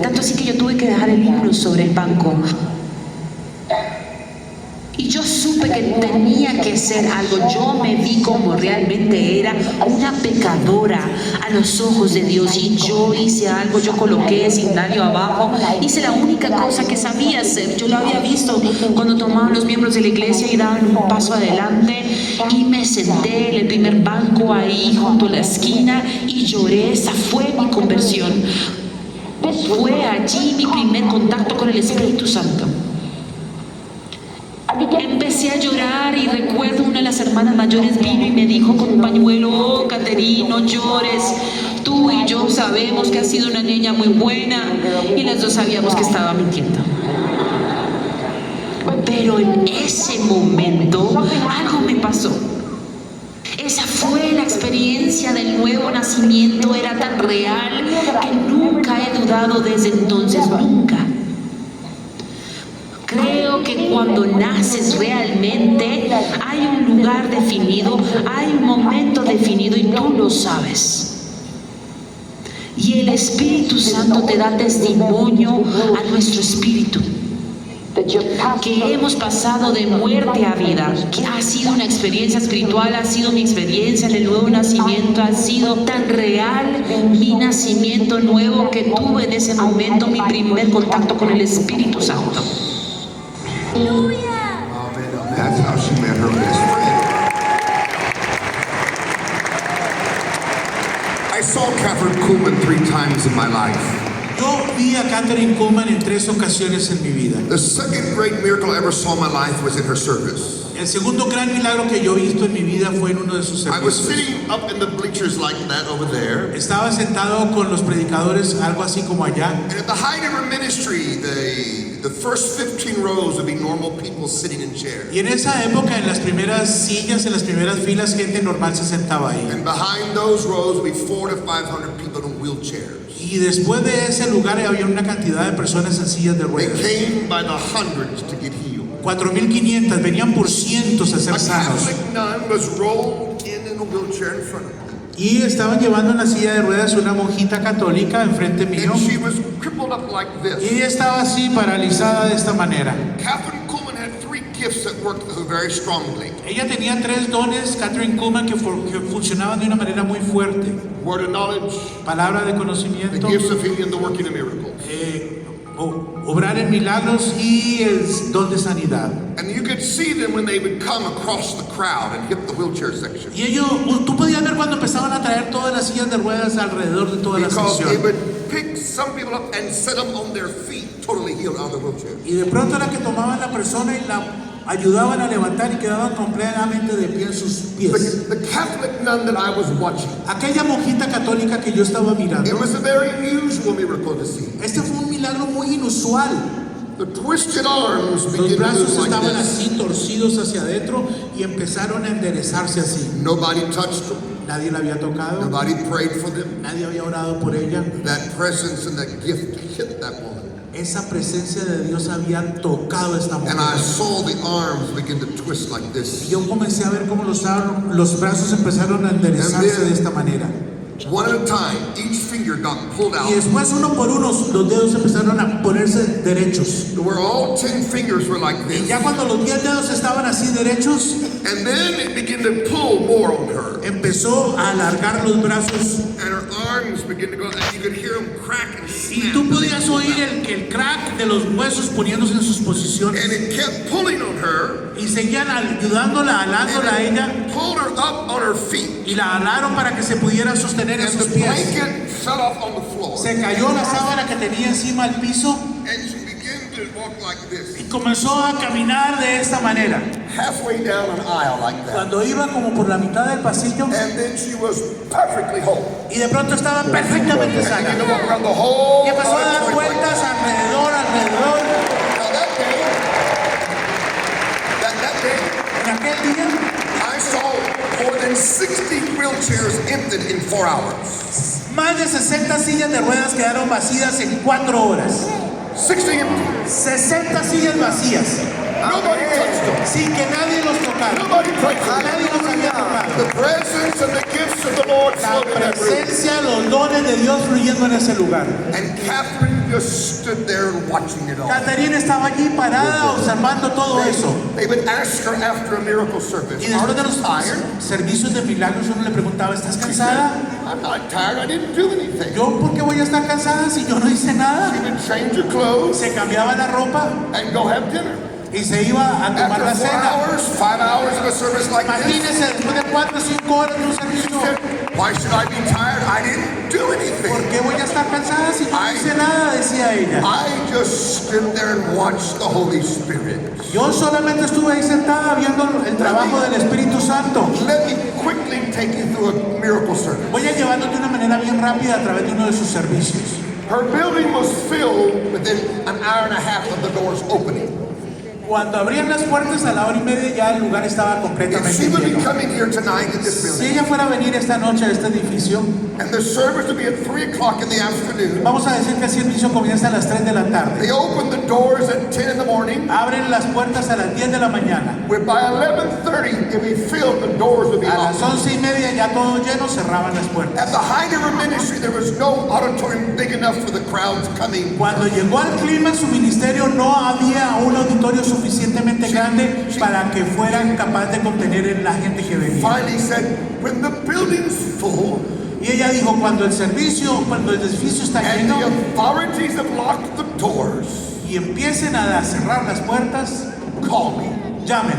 Tanto así que yo tuve que dejar el himno sobre el banco. Y yo supe que tenía que hacer algo. Yo me vi como realmente era una pecadora a los ojos de Dios. Y yo hice algo, yo coloqué ese himnario abajo. Hice la única cosa que sabía hacer. Yo lo había visto cuando tomaban los miembros de la iglesia y daban un paso adelante. Y me senté en el primer banco ahí junto a la esquina y lloré. Esa fue mi conversión. Fue allí mi primer contacto con el Espíritu Santo. Empecé a llorar y recuerdo una de las hermanas mayores vino y me dijo con un pañuelo: oh, Caterine, no llores. Tú y yo sabemos que has sido una niña muy buena. Y las dos sabíamos que estaba mintiendo. Pero en ese momento algo me pasó. Esa fue la experiencia del nuevo nacimiento. Era tan real que nunca he dudado desde entonces, nunca. Creo que cuando naces realmente hay un lugar definido, hay un momento definido y tú lo sabes. Y el Espíritu Santo te da testimonio a nuestro espíritu que hemos pasado de muerte a vida, que ha sido una experiencia espiritual, ha sido mi experiencia en el nuevo nacimiento, ha sido tan real mi nacimiento nuevo que tuve en ese momento mi primer contacto con el Espíritu Santo. That's how she met her best friend. I saw Catherine Kuhlman 3 times in my life. Yo vi a Catherine Kuhlman en 3 ocasiones en mi vida. The second great miracle I ever saw in my life was in her service. El segundo gran milagro que yo he visto en mi vida fue en uno de sus I was servicios. sitting up in the bleachers like that over there. Estaba sentado con los predicadores, algo así como allá. And at the height of her ministry, the first 15 rows would be normal people sitting in chairs. Y en esa época, en las primeras sillas, en las primeras filas, gente normal se sentaba ahí. And behind those rows would be 400 to 500 people in wheelchairs. Y después de ese lugar había una cantidad de personas en sillas de They ruedas. came by the hundreds to get healed. 4.500, venían por cientos a A ser sanos. Catholic nun was rolled in a wheelchair in front of me. Y estaban llevando en la silla de ruedas una monjita católica enfrente mío. And she was crippled up like Y this. ella estaba así, paralizada de esta manera. Catherine Kuhlman had 3 gifts that worked very strongly. Ella tenía 3 dones, Catherine Kuhlman, que funcionaban de una manera muy fuerte. Word of knowledge, Palabra de the conocimiento, gifts of healing, and the working of miracles. obrar en milagros y el don de sanidad. And you could see them when they would come across the crowd and hit the wheelchair section. Y ellos, tú podías ver cuando empezaban a traer todas las sillas de ruedas alrededor de toda la Because they sección. would pick some people up and set them on their feet, totally healed out of the wheelchair. Y de pronto era que tomaban la persona y la ayudaban a levantar y quedaban completamente de pie en sus pies. The Catholic nun that I was watching, Aquella monjita católica que yo estaba it mirando, was a very unusual miracle to see. este fue un milagro muy inusual. The twisted arms Los began to brazos move like estaban this. así torcidos hacia adentro y empezaron a enderezarse así. Nobody touched them. Nadie la había tocado, Nobody prayed for them. nadie había orado por ella. That presence and that gift hit that woman. Esa presencia de Dios había tocado a esta And I mujer. saw the arms begin to twist like this. Yo comencé a ver cómo los brazos empezaron a enderezarse de esta manera. One at a time, each finger got pulled out. Y después uno por uno los dedos empezaron a ponerse derechos. Where all 10 fingers were like Y this. ya cuando los 10 dedos estaban así derechos, And then it began to pull more on her. empezó a alargar los brazos. And her arms began to go, and you could hear them crack and Y snap. tú podías oír el crack de los huesos poniéndose en sus posiciones. And it kept pulling on her. Y seguían ayudándola, alándola a ella. And it pulled her up on her feet. Y la alaron para que se pudiera sostener en And sus the pies. blanket fell off on the floor. Se cayó la sábana que tenía encima al piso And she began to walk like this. y comenzó a caminar de esta manera. Halfway down an aisle like that. Cuando iba como por la mitad del pasillo And then she was perfectly whole. y de pronto estaba perfectamente And sana. began to walk around the whole Y empezó a dar auditorium like vueltas that. alrededor. Now that day, En aquel día I saw more than 60 wheelchairs emptied in 4 hours. más de 60 sillas de ruedas quedaron vacías en 4 horas. 60 empty. 60 sillas vacías. Nobody touched them. Sin que nadie los tocara. Nobody prayed for them. Nadie los había tocado. The presence and the gifts of the Lord La flowed in that room. presencia, los dones de Dios fluyendo en ese lugar. And Catherine just stood there watching it all. Caterina estaba allí parada observando todo eso. They would ask her after a miracle service, Y después de los tired? servicios de milagros uno le preguntaba, ¿estás cansada? I'm not tired, I didn't do anything. ¿Yo por qué voy a estar cansada si yo no hice nada? She would change her clothes Se cambiaba la ropa and go have dinner. y se iba a tomar la After 4 cena. hours, 5 hours of a service like this, Imagínense, después de 4 o 5 horas de un servicio, why should I be tired? I didn't do ¿por anything. qué voy a estar cansada si yo no hice nada? Decía ella. I just stood there and watched the Holy Spirit. Yo solamente estuve ahí sentada viendo el trabajo del Espíritu Santo. Let me quickly take you through a miracle service. Voy a llevándote de una manera bien rápida a través de uno de sus servicios. Her building was filled within an hour and a half of the doors opening. Cuando abrían las puertas a la hora y media ya el lugar estaba If completamente she would be lleno. coming here tonight in this Si building, ella fuera a venir esta noche a este edificio, and the service would be at 3 o'clock in the afternoon, vamos a decir que el servicio comienza a las 3 de la tarde. they open the doors at 10 in the morning. Abren las puertas a las 10 de la mañana. Where by 11:30, if we filled, the doors would be A las locked. 11 y media ya todo lleno, cerraban las puertas. At the height of her ministry, there was no auditorium big enough for the crowds coming. Cuando llegó al clima en su ministerio no había un auditorio suficientemente grande para que fueran capaces de contener la gente que venía. Finally said, when the building's full Y ella dijo, cuando el edificio está and lleno the authorities have locked the doors, y empiecen a cerrar las puertas, call me. llamen.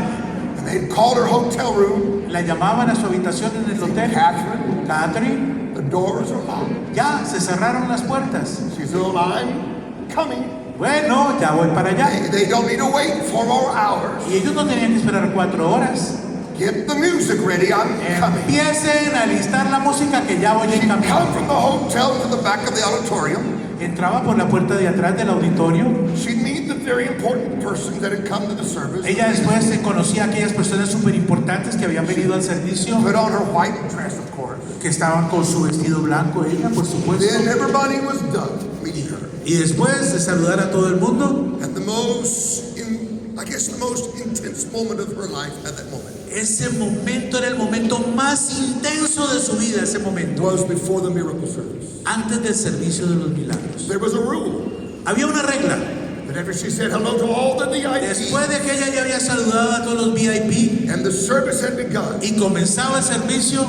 And they called her hotel room. La llamaban a su habitación en el hotel. Catherine, Catherine, the doors are locked. ya se cerraron las puertas. She said, well, I'm coming. Bueno, ya voy para allá. They don't need to wait 4 more hours. Y ellos no tenían que esperar 4 horas. Get the music ready, I'm coming. Empiecen a listar la música que ya voy en She'd come camino. from the hotel to the back of the auditorium. Entraba por la puerta de atrás del auditorio. She'd meet the very important persons that had come to the service. Ella después conocía a aquellas personas súper importantes que habían venido al servicio, Put on her white dress, of course. que estaban con su vestido blanco, ella por supuesto. Then everybody was done meeting her. Y después de saludar a todo el mundo, At the most, the most intense moment of her life at that moment ese momento era el momento más intenso de su vida, ese momento, was before the miracle service. antes del servicio de los milagros. There was a rule Había una regla. that after she said hello to all the Después VIPs de que ella ya había saludado a todos los VIP and the service had begun, y comenzaba el servicio,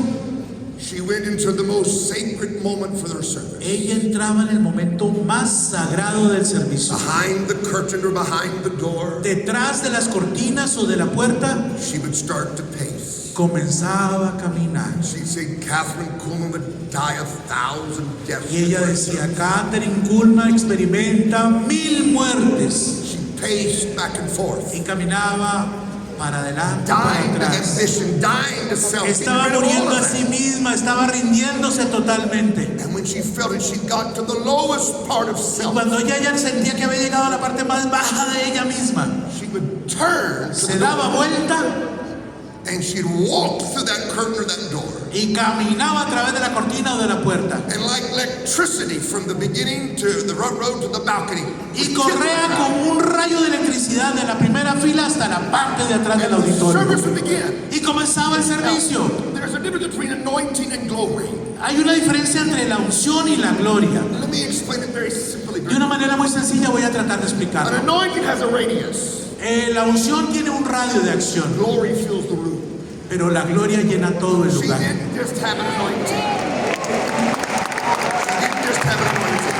she went into the most sacred moment for their service. ella entraba en el momento más sagrado del servicio. Behind the curtain or behind the door, Detrás de las cortinas o de la puerta, she would start to pace. comenzaba a caminar. She'd say Catherine Kuhlman would die 1,000 deaths. Y ella decía, Catherine Kuhlman experimenta 1000 muertes. She paced back and forth, Y caminaba para adelante, para dying to atrás. ambition, dying to self. Estaba getting rid of all muriendo a of sí that. misma, estaba rindiéndose totalmente. And when she felt it, she got to the lowest part of self. Cuando ella ya sentía que había llegado a la parte más baja de ella misma, She would turn to se the daba door, vuelta and she'd walk through that curtain or that door. y caminaba a través de la cortina o de la puerta. And like electricity from the beginning to the road to the balcony. Y corría como un rayo de electricidad de la primera fila hasta la parte de atrás del And the auditorio. service would begin. Y comenzaba el servicio. There's a difference between anointing and glory. Hay una diferencia entre la unción y la gloria. Let me explain it very simply. De una manera muy sencilla voy a tratar de An explicarlo. anointing has a radius. La unción tiene un radio de acción, Glory fills the room. pero la gloria llena todo el She lugar. didn't just have an anointing. She didn't just have an anointing.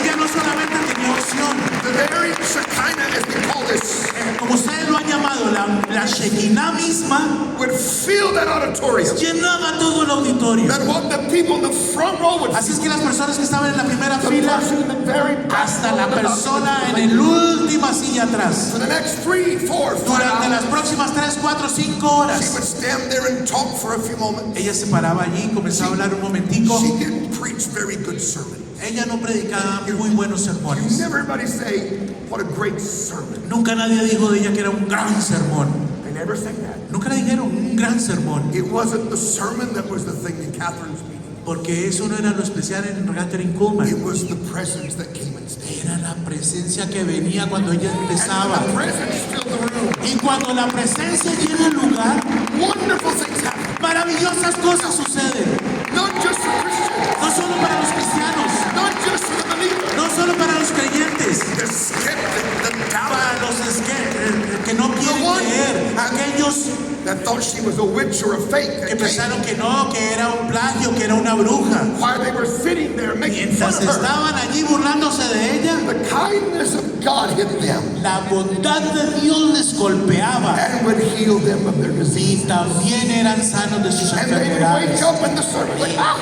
Ella no solamente tenía unción, The very Shekinah, as we call this, como ustedes lo han llamado, la Shekinah misma would fill that auditorium. llenaba todo el auditorio. That what the people in the front row would Así es que las personas que estaban en la primera the fila person in the very back hasta la row, the persona en la última silla atrás. For the next 3, 4, 5 Durante las hours, próximas 3, 4, 5 she horas, would stand there and talk for a few moments. ella se paraba allí y comenzaba a hablar un momentico. She didn't preach very good sermons. Ella no predicaba muy buenos You sermones. never everybody say, what a great sermon. Nunca nadie dijo de ella que era un gran sermón. They never say that. Nunca le dijeron un gran sermón, It wasn't the sermon that was the thing in Catherine's meeting. porque eso no era lo especial en Catherine Kuhlman. It was the presence that came and stayed. Era la presencia que venía cuando ella And empezaba. the presence filled the room. Y cuando la presencia llena el lugar, Wonderful things happen. maravillosas cosas suceden. Not just for Christians. No solo para los cristianos, Not just for the believer. no solo para los creyentes, The skeptic, the para doubter, los que no quieren creer, aquellos that thought she was a witch or a fake. que pensaron que no, que era un plagio, que era una bruja. While they were sitting there making fun Mientras of her, estaban allí burlándose de ella, the kindness of God hit them la bondad de Dios les golpeaba and would heal them of their y disease. también eran sanos de sus And they would wake enfermedades. up in the service like, ah,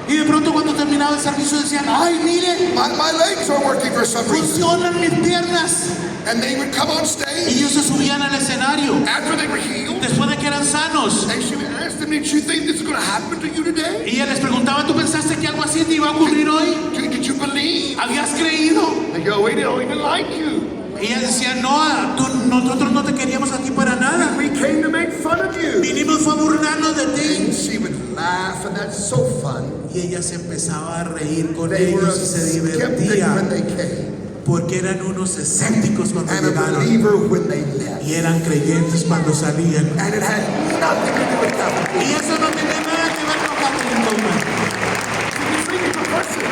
Y de pronto cuando terminaba el servicio decían, ay, miren, my legs are working for some reason. funcionan mis piernas. And they would come on stage Ellos se subían al escenario after they were healed. después de que eran sanos. And she would ask them, did you think this is going to happen to you today? Y ella les preguntaba, ¿tú pensaste que algo así te iba a ocurrir hoy? Did you believe? ¿Habías creído? They go, we don't even like you. Y ella decía, no, nosotros no te queríamos aquí para nada. We came to make fun of you. Vinimos fue a burlarnos de ti. And she would laugh, and that's so fun. Y ella se empezaba a reír con They were a ellos y se skeptic divertía when they came, porque eran unos escépticos cuando and a llegaron believer when they left. y eran creyentes cuando salían. And it had nothing to do with Catholic. Y eso no tiene nada que ver con Catherine Kuhlman. You think it's a person.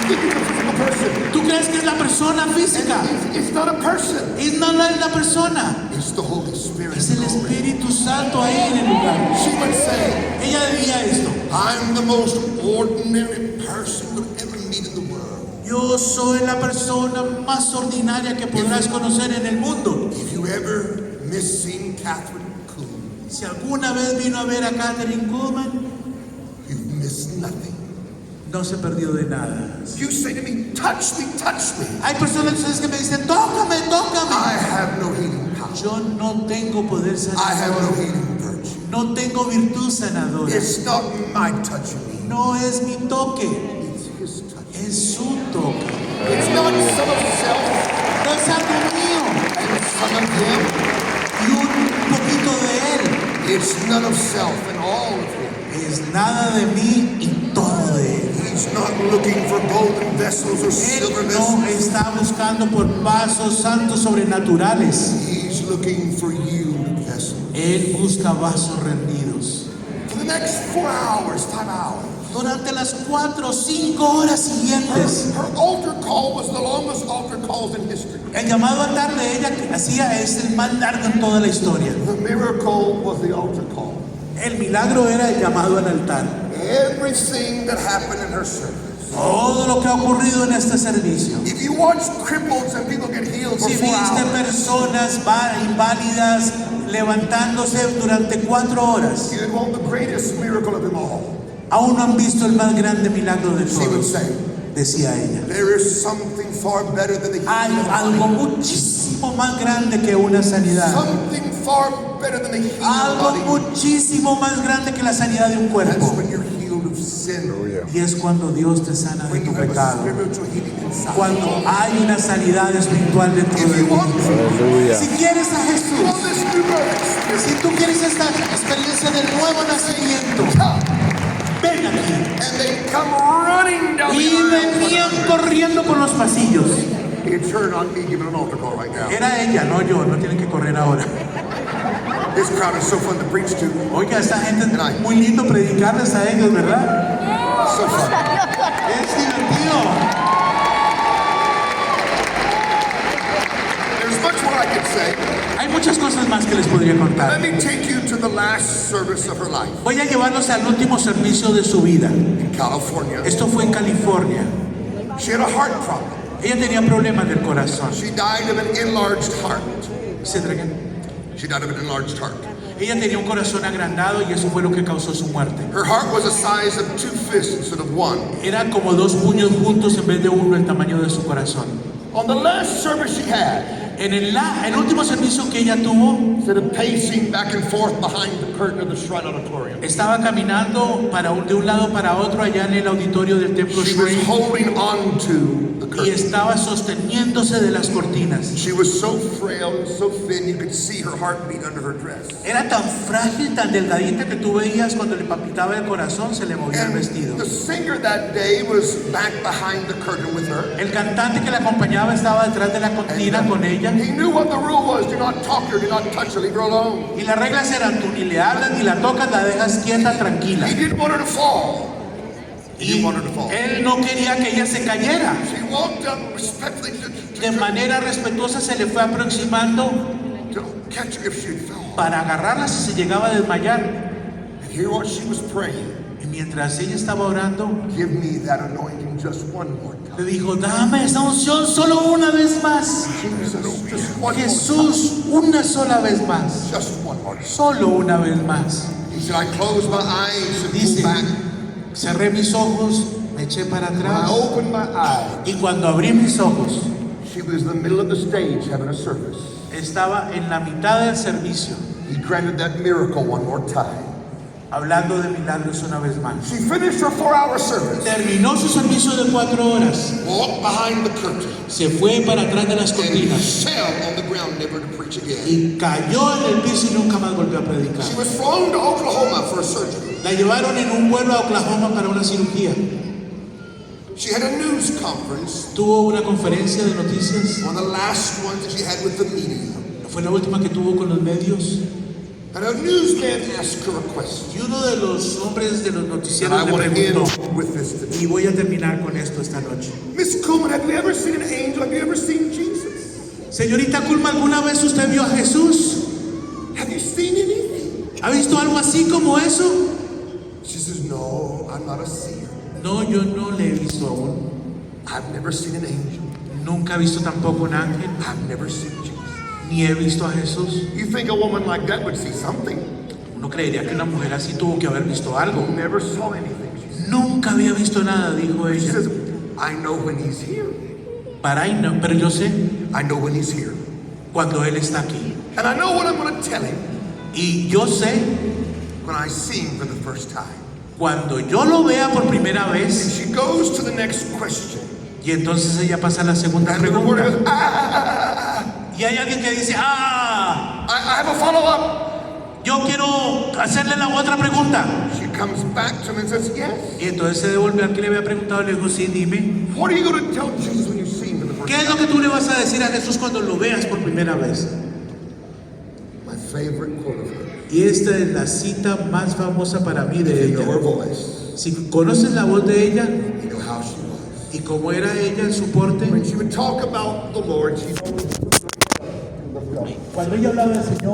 You think it's a physical person. ¿Tú crees que es la persona física? It's not a person. Y no es la persona, It's the Holy Spirit. es el Espíritu Santo ahí en el lugar. She would say, Ella decía esto: I'm the most ordinary person you'll ever meet in the world. yo soy la persona más ordinaria que podrás conocer en el mundo. If you ever miss seeing Catherine Kuhlman, Si alguna vez vino a ver a Catherine Kuhlman, you've missed nothing. no se perdió de nada. You say to me, touch me, touch me. Hay personas que me dicen, tócame, tócame. I have no healing power. Yo no tengo poder I have no sanador. healing virtue. No tengo virtud sanadora. It's not my touching me. No es mi toque, It's his touch. es su toque. It's not some of self No es algo mío and some of him. y un poquito de él. It's none of self and all of him. Es nada de mí y todo de él. He's not looking for golden vessels or silver Él no vessels. está buscando por vasos santos sobrenaturales. He's looking for you, vessels. Él busca vasos rendidos. For the next 4 hours, 5 hours. Durante las 4 o 5 horas siguientes, Her altar call was the longest altar calls in history. el llamado altar de ella que hacía es el más largo en toda la historia. The miracle was the altar call. El milagro era el llamado al altar. Everything that happened in her service. Todo lo que ha ocurrido en este servicio. If you watch cripples and people get healed for Si 4 viste hours, personas inválidas levantándose durante 4 horas, you'd want the greatest miracle of them all. aún no han visto el más grande milagro de She would todos, say, decía ella. there is something far better than the Hay healing of the algo body. muchísimo más grande que una sanidad. Something far better than the healing of the Algo body. muchísimo más grande que la sanidad de un That's cuerpo. when you're healed of sin. Y es cuando Dios te sana de When tu you have a pecado. spiritual healing inside. Cuando hay una sanidad espiritual dentro If de you ti. want Si quieres a you Jesús, want this new birth, si tú quieres esta experiencia del nuevo nacimiento, come. ven aquí. And they come running down Y the aisle. venían corriendo por los pasillos. It's her, not me, giving an altar call right now. Era ella, no yo, no tienen que correr ahora. This crowd is so fun to preach to. Oiga, esta gente es muy lindo predicarles a ellos, ¿verdad? So fun. Es divertido. There's much more I could say. Hay muchas cosas más que les podría contar. Let me take you to the last service of her life Voy a llevarlos al último servicio de su vida. in California. Esto fue en California. She had a heart problem. Ella tenía problemas del corazón. She died of an enlarged heart. ¿Se entregan? She died of an enlarged heart. Ella tenía un corazón agrandado y eso fue lo que causó su muerte. Her heart was the size of 2 fists instead of 1. Era como 2 puños juntos en vez de uno el tamaño de su corazón. On the last service she had, En el último servicio que ella tuvo, instead of pacing back and forth behind the curtain of the Shrine Auditorium, estaba caminando de un lado para otro allá en el auditorio del templo she was Shrine holding on to the y curtain. estaba sosteniéndose de las cortinas. She was so frail and so thin, you could see her heartbeat under her dress. Era tan frágil, tan delgadita que tú veías cuando le palpitaba el corazón, se le movía el And vestido. the singer that day was back behind the curtain with her. El cantante que la acompañaba estaba detrás de la cortina con ella. He knew what the rule was. Do not talk to her, do not touch her, leave her alone. Y las reglas eran, tú ni le hablas ni la tocas, la dejas quieta, tranquila. He didn't want her to fall. He Y didn't want her to fall. él no quería que ella se cayera. She walked up respectfully De manera respetuosa se le fue aproximando to catch her if she fell. para agarrarla si se llegaba a desmayar. And hear what she was praying. Y mientras ella estaba orando, Give me that anointing just one more time. le dijo, dame esa unción solo una vez más. Jesus, just one more Jesús, una sola vez más. time. Just one more time. Solo una vez más. He said, I closed my eyes and Dice, pulled back. cerré mis ojos, me eché para When I atrás. opened my eyes, Y cuando abrí mis ojos, she was in the middle of the stage having a service. estaba en la mitad del servicio, He granted that miracle one more time. hablando de milagros una vez más. She finished her 4-hour service, Terminó su servicio de 4 horas, walked behind the curtain, se fue para atrás de las and cortinas fell on the ground, never to preach again. y cayó en el piso y nunca más volvió a predicar. She was flown to Oklahoma for a surgery. La llevaron en un vuelo a Oklahoma para una cirugía. She had a news conference, Tuvo una conferencia de noticias, one of the last ones that she had with the media. fue la última que tuvo con los medios. And a newsman asked her a question. Y uno de los hombres de los And noticieros I le want to preguntó, end with this today. y voy a terminar con esto esta noche. Miss Coleman, have you ever seen an angel? Have you ever seen Jesus? Señorita Kulma, ¿alguna vez usted vio a Jesús? Have you seen anything? ¿Ha visto algo así como eso? She says, no, I'm not a seer. No, yo no le he visto aún. I've never seen an angel. Nunca he visto tampoco un ángel, I've never seen Jesus. ni he visto a Jesús. You think a woman like that would see something? Uno creería que una mujer así tuvo que haber visto algo. Never saw anything. She said. Nunca había visto nada, dijo She ella. says, I know when he's here. Pero yo sé I know when he's here. cuando Él está aquí. And I know what I'm going to tell him Y yo sé when I see him for the first time. cuando yo lo vea por primera And vez. she goes to the next question. Y entonces ella pasa a la segunda And the reporter pregunta. goes, Y hay alguien que dice, I have a follow-up. yo quiero hacerle la otra pregunta. She comes back to him and says, yes. Y entonces se devolvió al que le había preguntado y le dijo, sí, dime. What are you going to tell Jesus when you see him for the first ¿Qué es lo que tú le vas a decir a Jesús cuando lo veas por primera vez? My favorite quote of her. Y esta es la cita más famosa para mí de You know her ella. voice. Si conoces la voz de ella You know how she was. y cómo era ella en su porte, When she would talk about the Lord, she cuando ella hablaba del Señor,